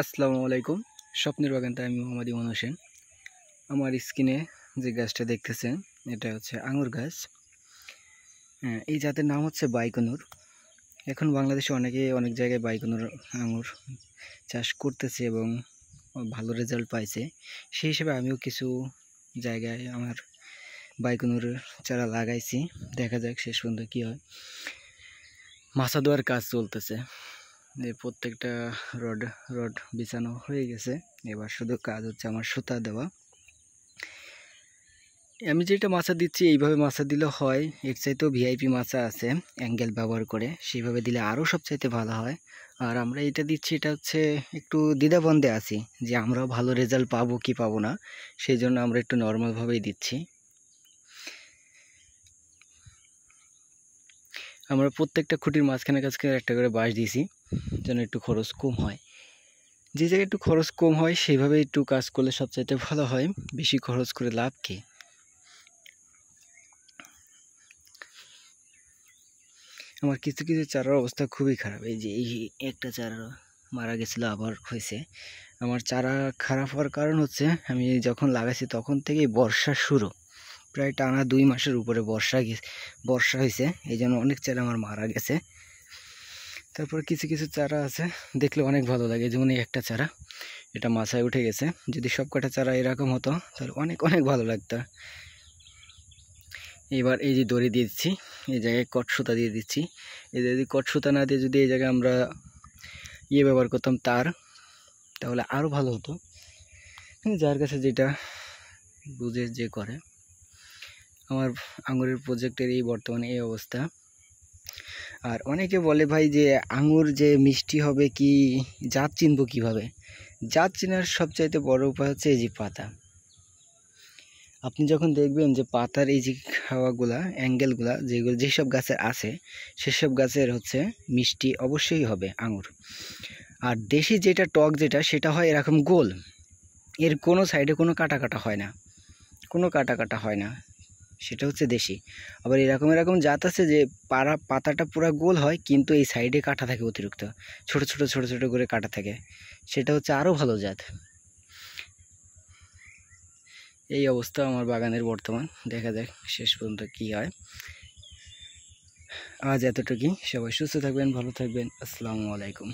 আসসালামু আলাইকুম। স্বপ্নের বাগানতে আমি মোহাম্মদ ইমন হোসেন। আমার স্ক্রিনে যে গাছটা দেখতেছেন এটা হচ্ছে আঙুর গাছ। এই জাতের নাম হচ্ছে বাইকনুর। এখন বাংলাদেশে অনেক জায়গায় বাইকনুর আঙুর চাষ করতেছে এবং ভালো রেজাল্ট পাইছে। সেই হিসেবে আমিও কিছু জায়গায় আমার বাইকনুরের চারা লাগাইছি। দেখা যাক শেষ পর্যন্ত কী হয়। মাছা দেওয়ার কাজ চলতেছে। প্রত্যেকটা রড বিছানো হয়ে গেছে, এবার শুধু কাজ হচ্ছে আমার সুতা দেওয়া। আমি যেটা মাছা দিচ্ছি এইভাবে মাছা দিলে হয়, এর চাইতেও ভিআইপি মাছা আছে অ্যাঙ্গেল ব্যবহার করে, সেইভাবে দিলে আরও সবচাইতে ভালো হয়। আর আমরা এটা দিচ্ছি, এটা হচ্ছে একটু দ্বিধাদ্বন্দ্বে আছি যে আমরাও ভালো রেজাল্ট পাবো কি পাবো না, সেই জন্য আমরা একটু নর্মালভাবেই দিচ্ছি। আমরা প্রত্যেকটা খুঁটির মাঝখানে একটা করে বাঁশ দিয়েছি যেন একটু খরচ কম হয়। যে জায়গায় একটু খরচ কম হয় সেইভাবে একটু কাজ করলে সবচাইতে ভালো হয়। বেশি খরচ করে লাভ কি? আমার কিছু কিছু চারার অবস্থা খুবই খারাপ। এই যে এই একটা চারা মারা গেছিলো, আবার হয়েছে। আমার চারা খারাপ হওয়ার কারণ হচ্ছে আমি যখন লাগাইছি তখন থেকেই বর্ষা শুরু, প্রায় টানা 2 মাসের উপরে বর্ষা হয়েছে, এই জন্য অনেক চারা আমার মারা গেছে। তারপর কিছু কিছু চারা আছে দেখলে অনেক ভালো লাগে, যেমন এই একটা চারা, এটা মাথায় উঠে গেছে। যদি সব কটা চারা এরকম হতো তাহলে অনেক অনেক ভালো লাগতো। এবার এই যে দড়ি দিয়ে দিচ্ছি, এই জায়গায় কট সুতা দিয়ে দিচ্ছি। এই যদি কট সুতা না দিয়ে যদি এই জায়গায় আমরা ব্যবহার করতাম তার, তাহলে আরও ভালো হতো। যার কাছে যেটা বুঝে যে করে। আমার আঙুরের প্রজেক্টের এই বর্তমানে এই অবস্থা। আর অনেকে বলে ভাই যে আঙুর যে মিষ্টি হবে কি জাত চিনব কিভাবে? জাত চেনার সবচাইতে বড় উপায় হচ্ছে এই যে পাতা। আপনি যখন দেখবেন যে পাতার এই যে খাওয়াগুলা অ্যাঙ্গেলগুলা যেসব গাছের আছে, সেসব গাছের হচ্ছে মিষ্টি অবশ্যই হবে আঙুর। আর দেশি যেটা টক সেটা হয় এরকম গোল, এর কোনো সাইডে কোনো কাটা হয় না, হয় না, সেটা হচ্ছে দেশি। আবার এরকম জাত আছে যে পাতাটা পুরো গোল হয় কিন্তু এই সাইডে কাটা থাকে, অতিরিক্ত ছোট ছোট করে কাটা থাকে, সেটা হচ্ছে আরও ভালো জাত। এই অবস্থা আমার বাগানের বর্তমান। দেখা যাক শেষ পর্যন্ত কি হয়। আজ এতটুকুই। সবাই সুস্থ থাকবেন, ভালো থাকবেন। আসসালামু আলাইকুম।